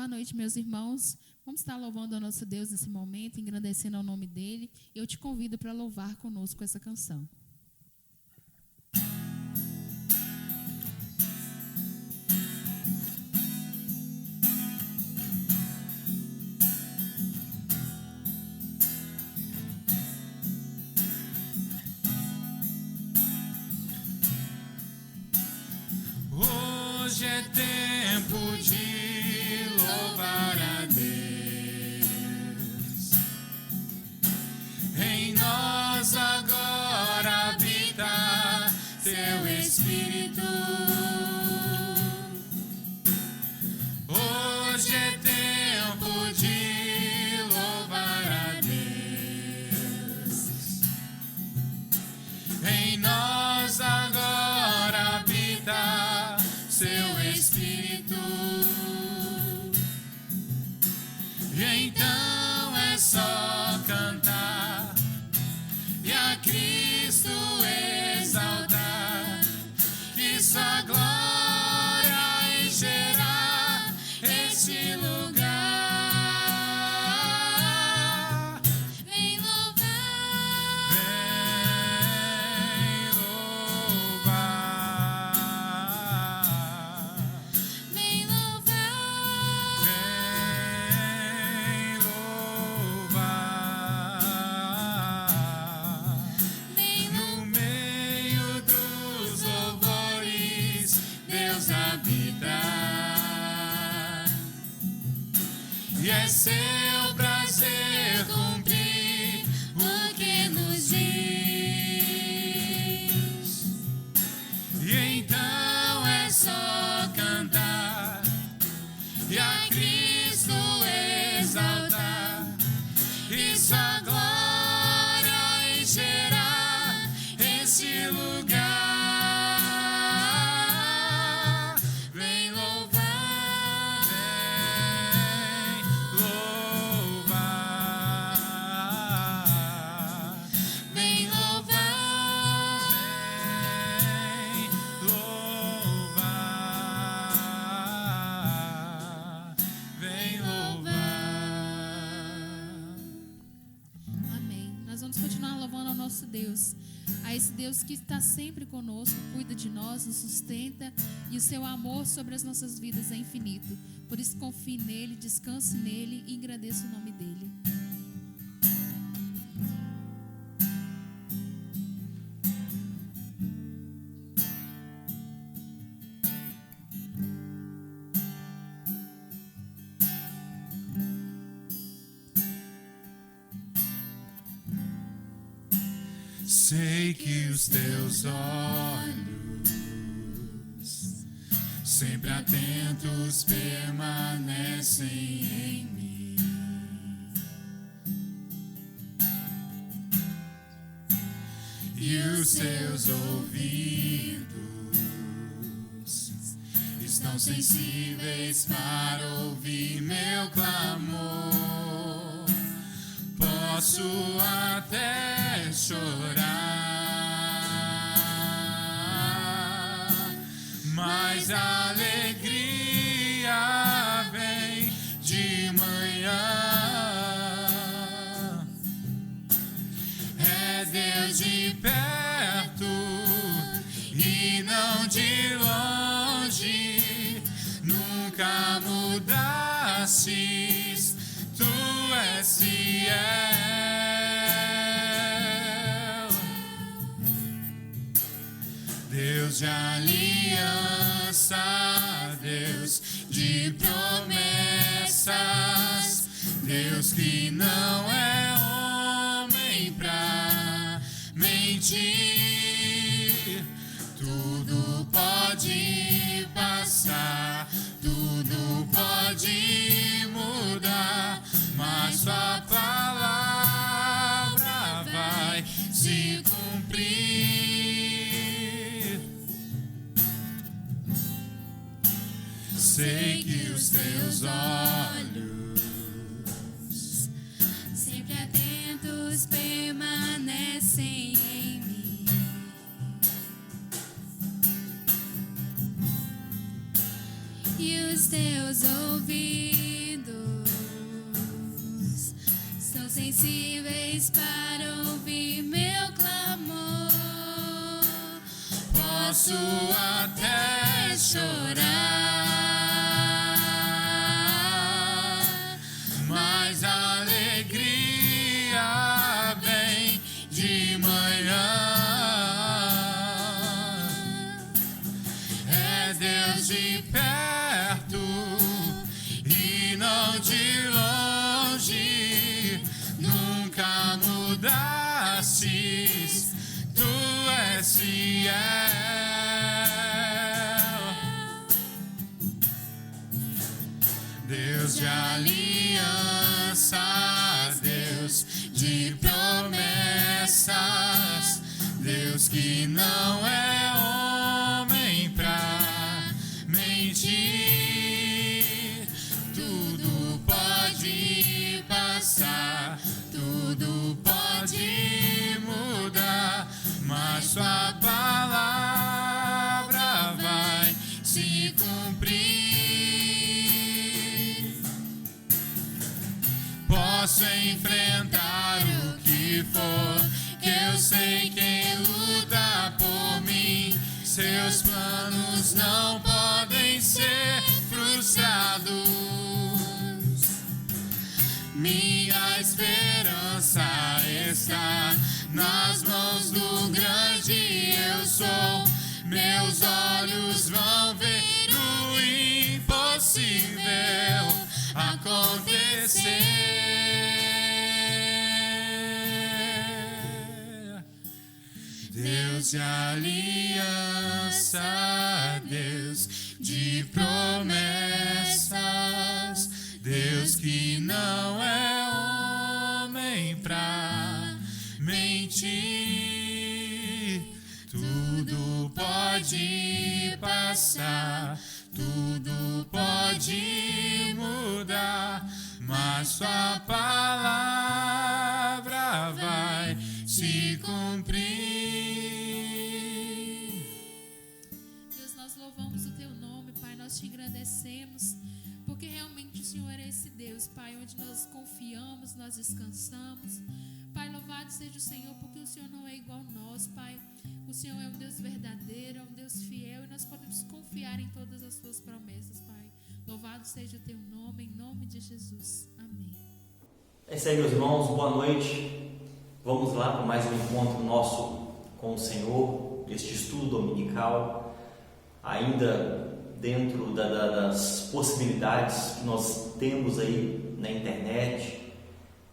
noite, meus irmãos. Vamos estar louvando ao nosso Deus nesse momento, engrandecendo ao nome dele. Eu te convido para louvar conosco essa canção. Hoje é tempo de louvar a Deus. Em nós agora habita teu Espírito. Hoje é tempo de louvar a Deus. Em nós agora habita seu Espírito, e então é só cantar e a Cristo exaltar, que sua glória encherá este lugar. Vem louvar, vem louvar. Vem louvar, vem louvar. No meio dos louvores Deus habita, e é seu prazer cumprir o que nos diz. E então é só cantar e a Cristo exaltar, e sua glória encherá esse lugar. Vem louvar, vem louvar. Vem louvar, vem louvar. Vem louvar. Amém. Nós vamos continuar louvando ao nosso Deus, a esse Deus que está sempre conosco, cuida de nós, nos sustenta, e o seu amor sobre as nossas vidas é infinito. Por isso confie nele, descanse nele e agradeça o nome dele. Sei que os teus olhos, sempre atentos, permanecem em mim. E os teus ouvidos estão sensíveis para ouvir meu clamor. Posso até chorar, mas a alegria vem de manhã. É Deus de perto e não de longe, nunca mudastes, tu és fiel. Deus de aliança, Deus de promessas, Deus que não é homem pra mentir. Tudo pode passar, tudo pode mudar, mas sua palavra vai se cumprir. Sei que os teus olhos, sempre atentos, permanecem em mim. E os teus ouvidos sensíveis para ouvir meu clamor. Posso até chorar, mas a alegria vem de manhã. É Deus de perto e não de longe. Nunca mudastes, tu és fiel. Deus de alianças, Deus de promessas, Deus que não é homem pra mentir. Tudo pode passar, tudo pode mudar, mas sua palavra vai se cumprir. Posso enfrentar o que for, que eu sei quem luta por mim. Seus planos não podem ser frustrados. Minha esperança está nas mãos do grande eu sou. Meus olhos vão ver o impossível acontecer. Deus de aliança, Deus de promessas, Deus que não é homem pra mentir. Tudo pode passar, tudo pode mudar, mas sua palavra vai se cumprir. Deus, nós louvamos o Teu nome, Pai, nós te agradecemos, porque realmente o Senhor é esse Deus, Pai, onde nós confiamos, nós descansamos. Pai, louvado seja o Senhor, porque o Senhor não é igual a nós, Pai. O Senhor é um Deus verdadeiro, é um Deus fiel, e nós podemos confiar em todas as Suas promessas, Pai. Louvado seja o Teu nome, em nome de Jesus. Amém. É isso aí, meus irmãos, boa noite. Vamos lá para mais um encontro nosso com o Senhor, este estudo dominical, ainda dentro das possibilidades que nós temos aí na internet,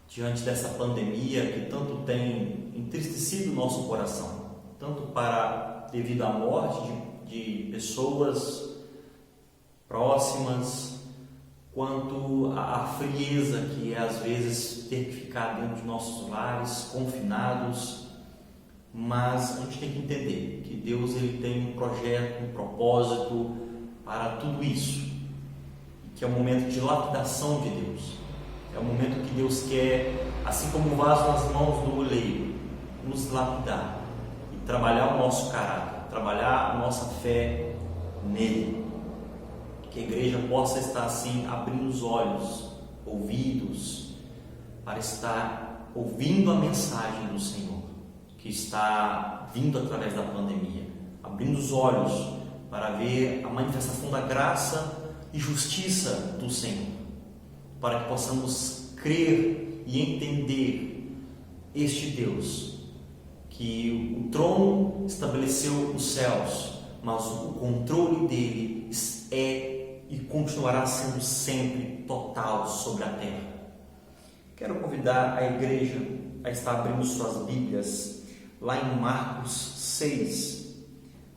diante dessa pandemia que tanto tem entristecido o nosso coração, tanto devido à morte de pessoas próximas, quanto à frieza que é às vezes ter que ficar dentro de nossos lares, confinados. Mas a gente tem que entender que Deus ele tem um projeto, um propósito para tudo isso, que é um momento de lapidação de Deus. É um momento que Deus quer, assim como o vaso nas mãos do oleiro, nos lapidar e trabalhar o nosso caráter, trabalhar a nossa fé nele. Que a igreja possa estar assim, abrindo os olhos, ouvidos, para estar ouvindo a mensagem do Senhor, que está vindo através da pandemia, abrindo os olhos para ver a manifestação da graça e justiça do Senhor, para que possamos crer e entender este Deus, que o trono estabeleceu os céus, mas o controle dele é e continuará sendo sempre total sobre a terra. Quero convidar a igreja a estar abrindo suas Bíblias lá em Marcos 6.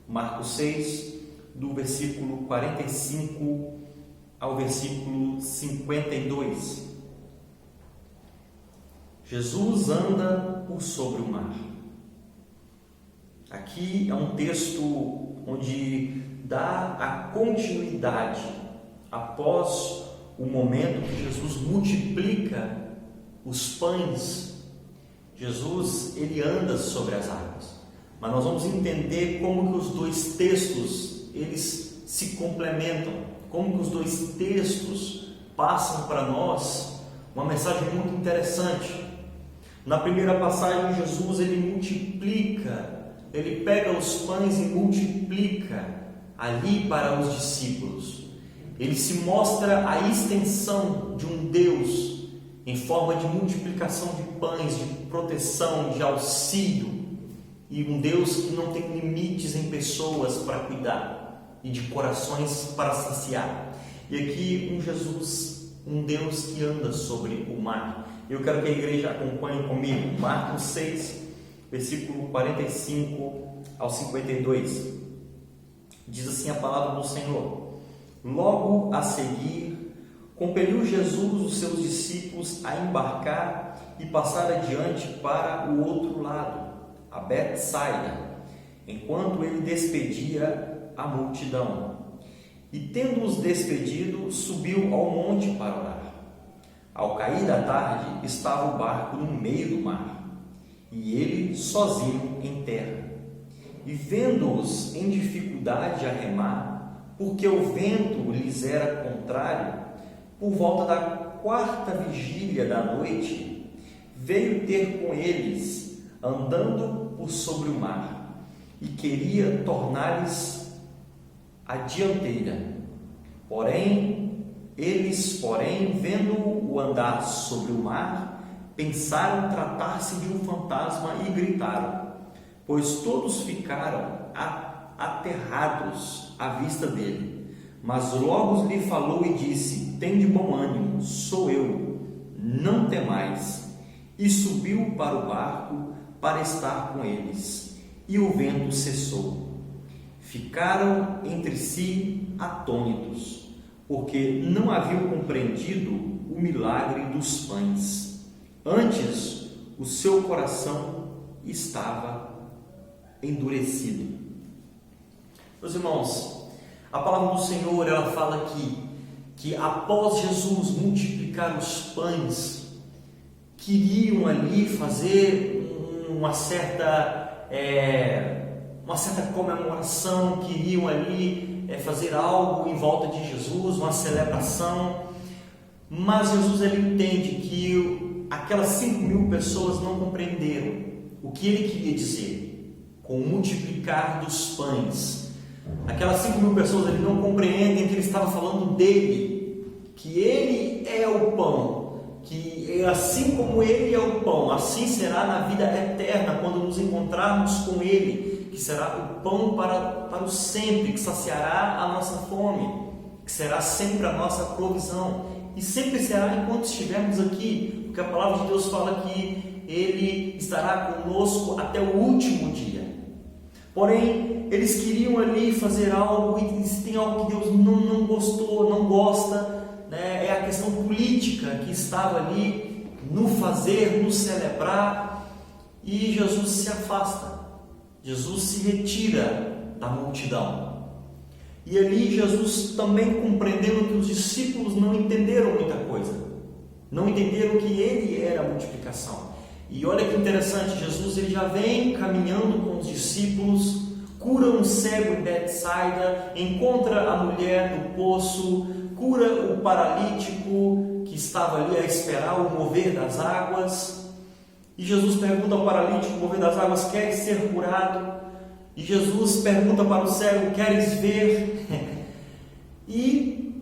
Marcos 6, do versículo 45 ao versículo 52. Jesus anda por sobre o mar. Aqui é um texto onde dá a continuidade após o momento que Jesus multiplica os pães. Jesus, ele anda sobre as águas. Mas nós vamos entender como que os dois textos, eles se complementam, como que os dois textos passam para nós uma mensagem muito interessante. Na primeira passagem, Jesus ele multiplica, ele pega os pães e multiplica ali para os discípulos. Ele se mostra a extensão de um Deus em forma de multiplicação de pães, de proteção, de auxílio, e um Deus que não tem limites em pessoas para cuidar e de corações para saciar. E aqui um Jesus, um Deus que anda sobre o mar. Eu quero que a igreja acompanhe comigo Marcos 6, versículo 45 ao 52. Diz assim a palavra do Senhor: logo a seguir, compeliu Jesus os seus discípulos a embarcar e passar adiante para o outro lado, a Betsaida, enquanto ele despedia a multidão. E tendo-os despedido, subiu ao monte para orar. Ao cair da tarde, estava o barco no meio do mar, e ele sozinho em terra. E vendo-os em dificuldade a remar, porque o vento lhes era contrário, por volta da 4ª vigília da noite, veio ter com eles, andando por sobre o mar, e queria tornar-lhes a dianteira. Eles, vendo-o andar sobre o mar, pensaram tratar-se de um fantasma e gritaram, pois todos ficaram aterrados à vista dele. Mas logo lhe falou e disse: tende bom ânimo, sou eu, não temais. E subiu para o barco para estar com eles, e o vento cessou. Ficaram entre si atônitos, porque não haviam compreendido o milagre dos pães. Antes, o seu coração estava endurecido. Meus irmãos, a palavra do Senhor, ela fala que após Jesus multiplicar os pães, queriam ali fazer uma certa comemoração, queriam ali fazer algo em volta de Jesus, uma celebração, mas Jesus ele entende que aquelas 5.000 pessoas não compreenderam o que ele queria dizer com o multiplicar dos pães. Aquelas 5.000 pessoas ele não compreendem que ele estava falando dele, que ele é o pão, que assim como ele é o pão, assim será na vida eterna quando nos encontrarmos com ele, que será o pão para o sempre, que saciará a nossa fome, que será sempre a nossa provisão, e sempre será enquanto estivermos aqui, porque a palavra de Deus fala que ele estará conosco até o último dia. Porém, eles queriam ali fazer algo, e se tem algo que Deus não gostou, não gosta, né, é a questão política que estava ali no fazer, no celebrar, e Jesus se afasta. Jesus se retira da multidão. E ali Jesus também compreendendo que os discípulos não entenderam muita coisa, não entenderam que ele era a multiplicação. E olha que interessante, Jesus ele já vem caminhando com os discípulos, cura um cego em Betsaida, encontra a mulher no poço, cura o paralítico que estava ali a esperar o mover das águas. E Jesus pergunta ao paralítico, mover das águas, queres ser curado? E Jesus pergunta para o cego, queres ver? E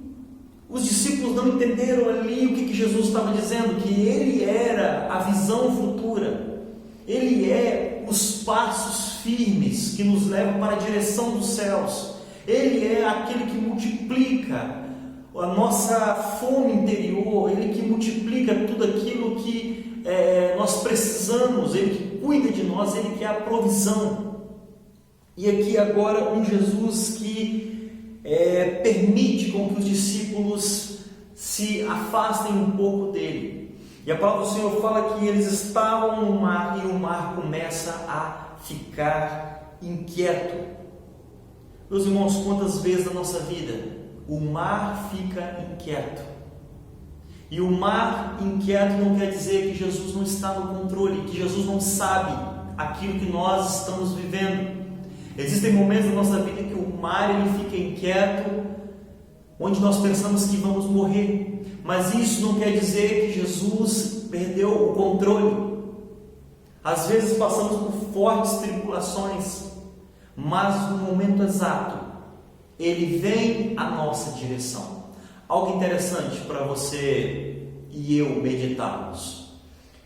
os discípulos não entenderam ali o que Jesus estava dizendo, que ele era a visão futura, ele é os passos firmes que nos levam para a direção dos céus, ele é aquele que multiplica a nossa fome interior, ele que multiplica tudo aquilo que nós precisamos, ele que cuida de nós, ele que é a provisão. E aqui agora um Jesus que permite com que os discípulos se afastem um pouco dele. E a palavra do Senhor fala que eles estavam no mar e o mar começa a ficar inquieto. Meus irmãos, quantas vezes na nossa vida o mar fica inquieto? E o mar inquieto não quer dizer que Jesus não está no controle, que Jesus não sabe aquilo que nós estamos vivendo. Existem momentos na nossa vida que o mar ele fica inquieto, onde nós pensamos que vamos morrer, mas isso não quer dizer que Jesus perdeu o controle. Às vezes passamos por fortes tribulações, mas no momento exato, Ele vem à nossa direção. Algo interessante para você e eu meditarmos.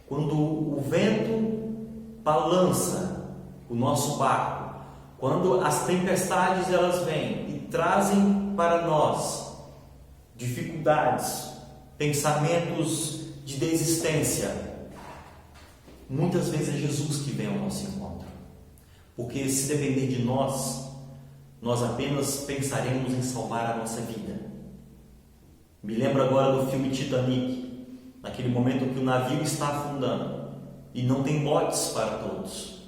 Quando o vento balança o nosso barco, quando as tempestades elas vêm e trazem para nós dificuldades, pensamentos de desistência, muitas vezes é Jesus que vem ao nosso encontro. Porque se depender de nós, nós apenas pensaremos em salvar a nossa vida. Me lembro agora do filme Titanic, naquele momento que o navio está afundando e não tem botes para todos,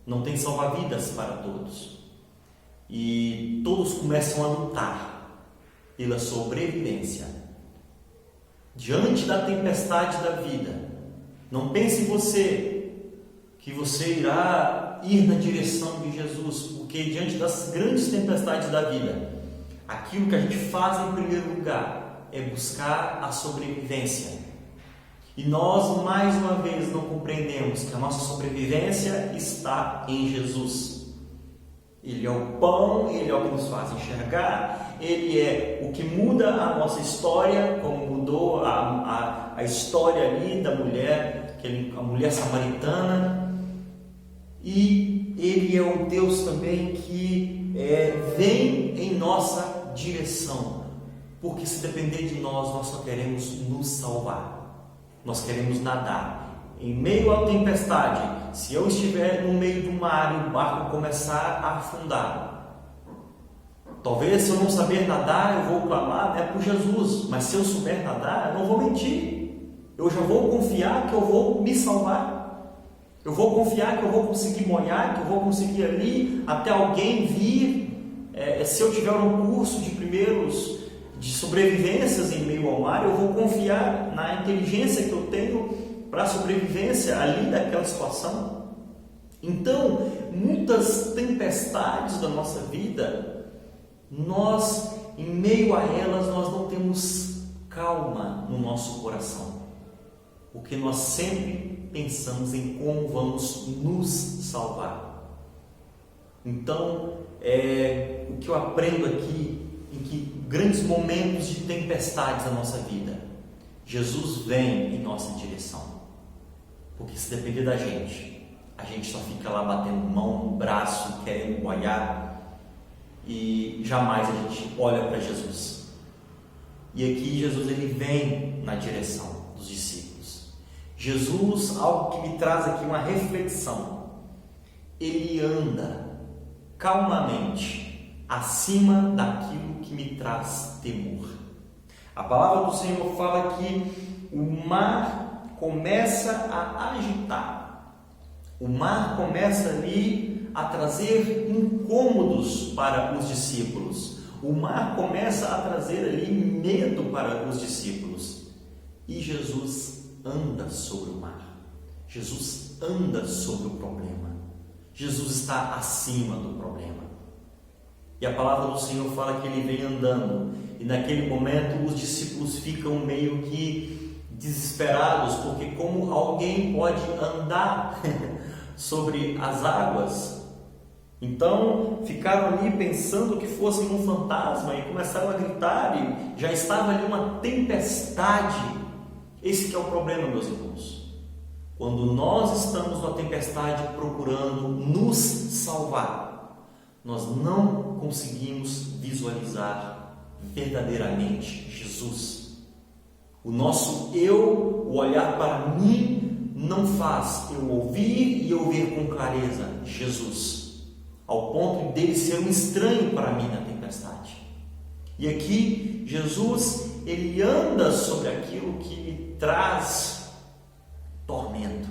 não tem salva-vidas para todos, e todos começam a lutar pela sobrevivência diante da tempestade da vida. Não pense você que você irá ir na direção de Jesus, porque diante das grandes tempestades da vida, aquilo que a gente faz em primeiro lugar é buscar a sobrevivência. E nós, mais uma vez, não compreendemos que a nossa sobrevivência está em Jesus. Ele é o pão, Ele é o que nos faz enxergar, Ele é o que muda a nossa história, como mudou a história ali da mulher, a mulher samaritana. E Ele é o Deus também que vem em nossa direção, porque se depender de nós, nós só queremos nos salvar, nós queremos nadar. Em meio à tempestade, se eu estiver no meio do mar e o barco começar a afundar, talvez se eu não saber nadar, eu vou clamar por Jesus, mas se eu souber nadar, eu não vou mentir, eu já vou confiar que eu vou me salvar. Eu vou confiar que eu vou conseguir molhar, que eu vou conseguir ali até alguém vir. Se eu tiver um curso de sobrevivências em meio ao mar, eu vou confiar na inteligência que eu tenho para a sobrevivência ali daquela situação. Então, muitas tempestades da nossa vida, nós, em meio a elas, nós não temos calma no nosso coração, porque nós sempre pensamos em como vamos nos salvar. Então, o que eu aprendo aqui, em que grandes momentos de tempestades da nossa vida, Jesus vem em nossa direção. Porque se depender da gente, a gente só fica lá batendo mão, braço, querendo boiar, e jamais a gente olha para Jesus. E aqui Jesus ele vem na direção dos discípulos. Jesus, algo que me traz aqui uma reflexão, ele anda calmamente acima daquilo que me traz temor. A palavra do Senhor fala que o mar começa a agitar, o mar começa ali a trazer incômodos para os discípulos, o mar começa a trazer ali medo para os discípulos, e Jesus anda sobre o mar, Jesus anda sobre o problema, Jesus está acima do problema. E a palavra do Senhor fala que ele vem andando, e naquele momento os discípulos ficam meio que desesperados, porque como alguém pode andar sobre as águas? Então ficaram ali pensando que fosse um fantasma e começaram a gritar, e já estava ali uma tempestade. Esse que é o problema, meus irmãos. Quando nós estamos numa tempestade procurando nos salvar, nós não conseguimos visualizar verdadeiramente Jesus. O nosso eu, o olhar para mim, não faz eu ouvir e eu ver com clareza Jesus, ao ponto dele ser um estranho para mim na tempestade. E aqui Jesus, ele anda sobre aquilo que me traz tormento.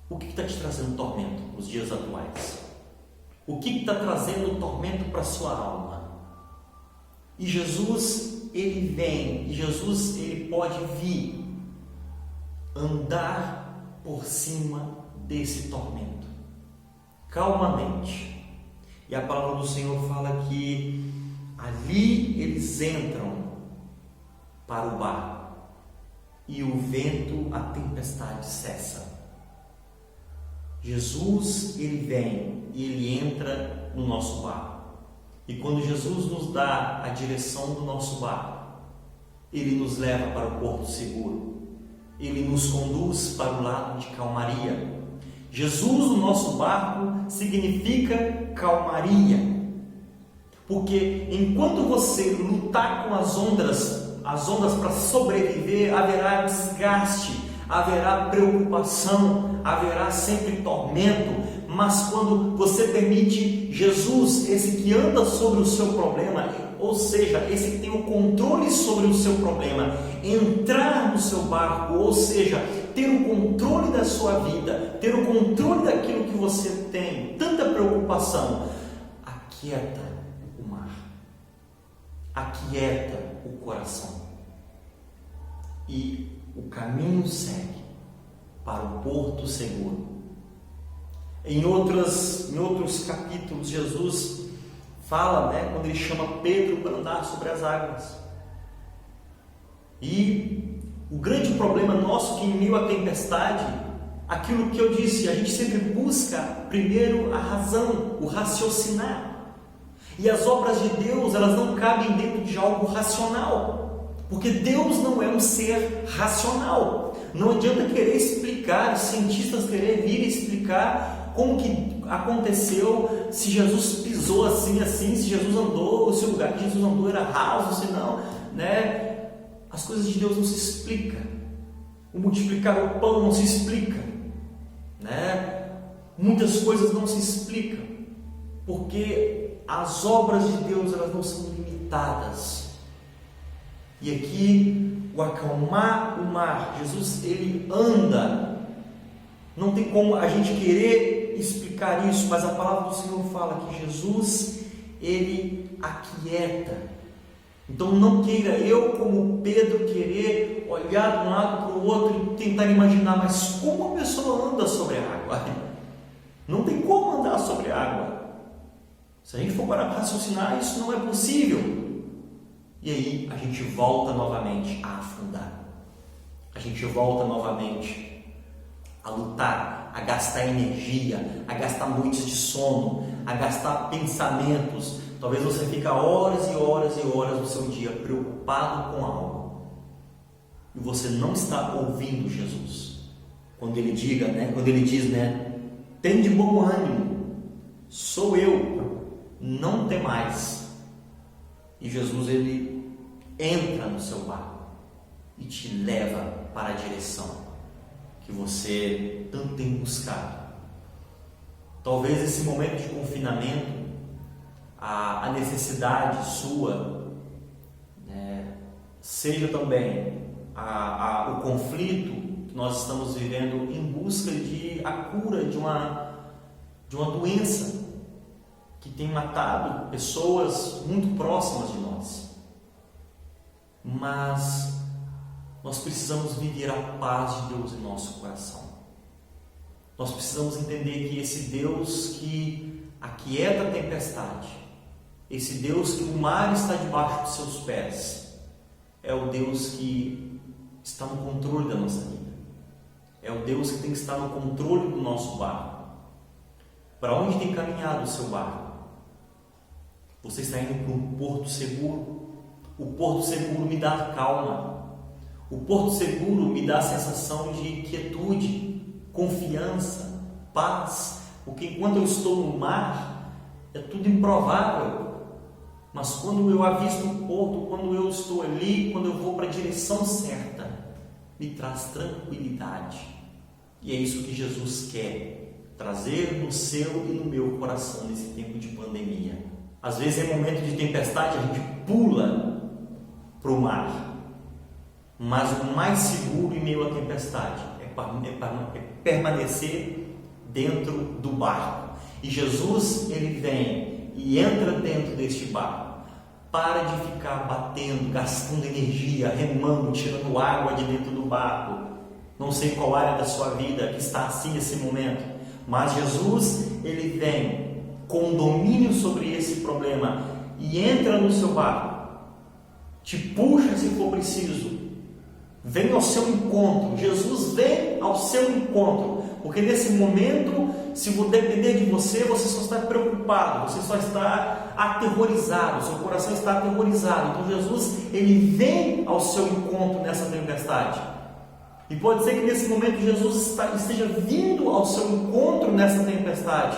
O que está te trazendo tormento nos dias atuais? O que está trazendo tormento para a sua alma? E Jesus, ele vem, e Jesus, ele pode vir andar por cima desse tormento, calmamente. E a palavra do Senhor fala que ali eles entram para o barco, e o vento, a tempestade cessa. Jesus, ele vem e ele entra no nosso barco. E quando Jesus nos dá a direção do nosso barco, ele nos leva para o porto seguro. Ele nos conduz para o lado de calmaria. Jesus no nosso barco significa calmaria. Porque enquanto você lutar com as ondas para sobreviver, haverá desgaste, haverá preocupação, haverá sempre tormento. Mas quando você permite Jesus, esse que anda sobre o seu problema, ou seja, esse que tem o controle sobre o seu problema, entrar no seu barco, ou seja, ter o controle da sua vida, ter o controle daquilo que você tem, tanta preocupação, aquieta o mar, aquieta o coração, e o caminho segue para o porto seguro. Em outros capítulos, Jesus fala, quando ele chama Pedro para andar sobre as águas. E o grande problema nosso é que em meio à tempestade, aquilo que eu disse, a gente sempre busca primeiro a razão, o raciocinar. E as obras de Deus, elas não cabem dentro de algo racional, porque Deus não é um ser racional. Não adianta querer explicar, os cientistas querer vir explicar como que aconteceu, se Jesus pisou assim, se Jesus andou, se o lugar que Jesus andou era raso, se não, as coisas de Deus não se explicam. O multiplicar o pão não se explica, muitas coisas não se explicam, porque as obras de Deus, elas não são limitadas. E aqui, o acalmar o mar, Jesus, ele anda. Não tem como a gente querer explicar isso, mas a palavra do Senhor fala que Jesus, ele aquieta. Então não queira eu, como Pedro, querer olhar de um lado para o outro e tentar imaginar, mas como a pessoa anda sobre a água? Não tem como andar sobre a água. Se a gente for para raciocinar, isso não é possível. E aí a gente volta novamente a afundar. A gente volta novamente a lutar, a gastar energia, a gastar noites de sono, a gastar pensamentos. Talvez você fique horas e horas e horas do seu dia preocupado com algo, e você não está ouvindo Jesus. Quando ele diz, tem de bom ânimo, sou eu, não tem mais. E Jesus, ele entra no seu barco e te leva para a direção que você tanto tem buscado. Talvez esse momento de confinamento, a necessidade sua, seja também o conflito que nós estamos vivendo em busca de a cura de uma doença que tem matado pessoas muito próximas de nós. Mas nós precisamos viver a paz de Deus em nosso coração. Nós precisamos entender que esse Deus que aquieta a tempestade, esse Deus que o mar está debaixo dos seus pés, é o Deus que está no controle da nossa vida. É o Deus que tem que estar no controle do nosso barco. Para onde tem caminhado o seu barco? Você está indo para um porto seguro. O porto seguro me dá calma. O porto seguro me dá a sensação de quietude, confiança, paz. Porque enquanto eu estou no mar, é tudo improvável. Mas quando eu avisto o porto, quando eu estou ali, quando eu vou para a direção certa, me traz tranquilidade. E é isso que Jesus quer trazer no seu e no meu coração nesse tempo de pandemia. Às vezes, em momento de tempestade, a gente pula para o mar. Mas o mais seguro em meio à tempestade é permanecer dentro do barco. E Jesus, ele vem e entra dentro deste barco. Para de ficar batendo, gastando energia, remando, tirando água de dentro do barco. Não sei qual área da sua vida que está assim nesse momento, mas Jesus, ele vem com domínio sobre esse problema e entra no seu barco, te puxa se for preciso. vem ao seu encontro. Jesus vem ao seu encontro, porque nesse momento, se depender de você, você só está preocupado, você só está aterrorizado, seu coração está aterrorizado. Então Jesus, ele vem ao seu encontro nessa tempestade. E pode ser que nesse momento Jesus esteja vindo ao seu encontro nessa tempestade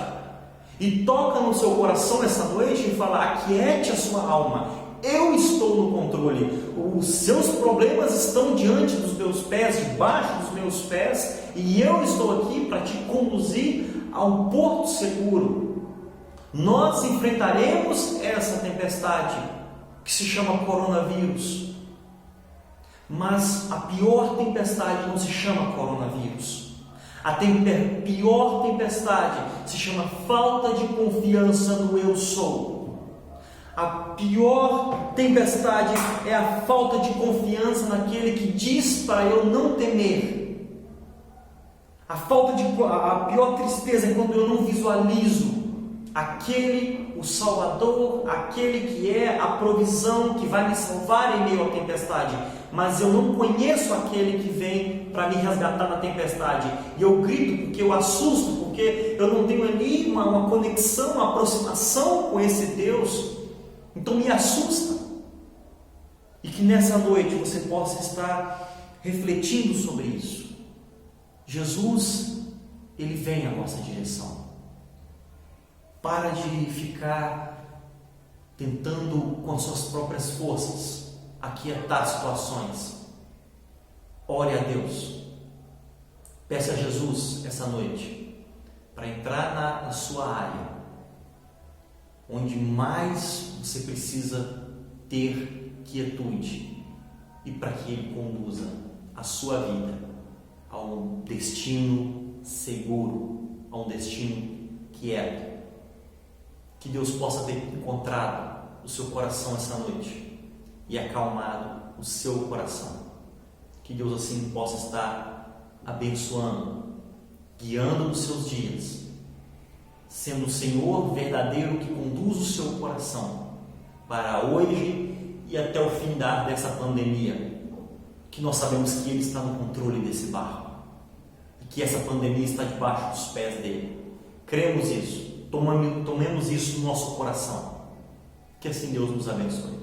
e toca no seu coração essa noite e fala: aquiete a sua alma, eu estou no controle, os seus problemas estão diante dos meus pés, debaixo dos meus pés, e eu estou aqui para te conduzir ao porto seguro. Nós enfrentaremos essa tempestade que se chama coronavírus. Mas a pior tempestade não se chama coronavírus. A pior tempestade se chama falta de confiança no eu sou. A pior tempestade é a falta de confiança naquele que diz para eu não temer. A pior tristeza é quando eu não visualizo o Salvador, aquele que é a provisão que vai me salvar em meio à tempestade, mas eu não conheço aquele que vem para me resgatar na tempestade, e eu grito porque eu assusto, porque eu não tenho ali uma conexão, uma aproximação com esse Deus, então me assusta. E que nessa noite você possa estar refletindo sobre isso. Jesus, ele vem à nossa direção. Para de ficar tentando com as suas próprias forças aquietar situações. Ore a Deus. Peça a Jesus essa noite para entrar na sua área, onde mais você precisa ter quietude, e para que Ele conduza a sua vida a um destino seguro, a um destino quieto. Que Deus possa ter encontrado o seu coração essa noite e acalmado o seu coração. Que Deus assim possa estar abençoando, guiando os seus dias, sendo o Senhor verdadeiro que conduz o seu coração para hoje e até o findar dessa pandemia, que nós sabemos que Ele está no controle desse barco e que essa pandemia está debaixo dos pés dele. Cremos isso. Tomemos isso no nosso coração. Que assim Deus nos abençoe.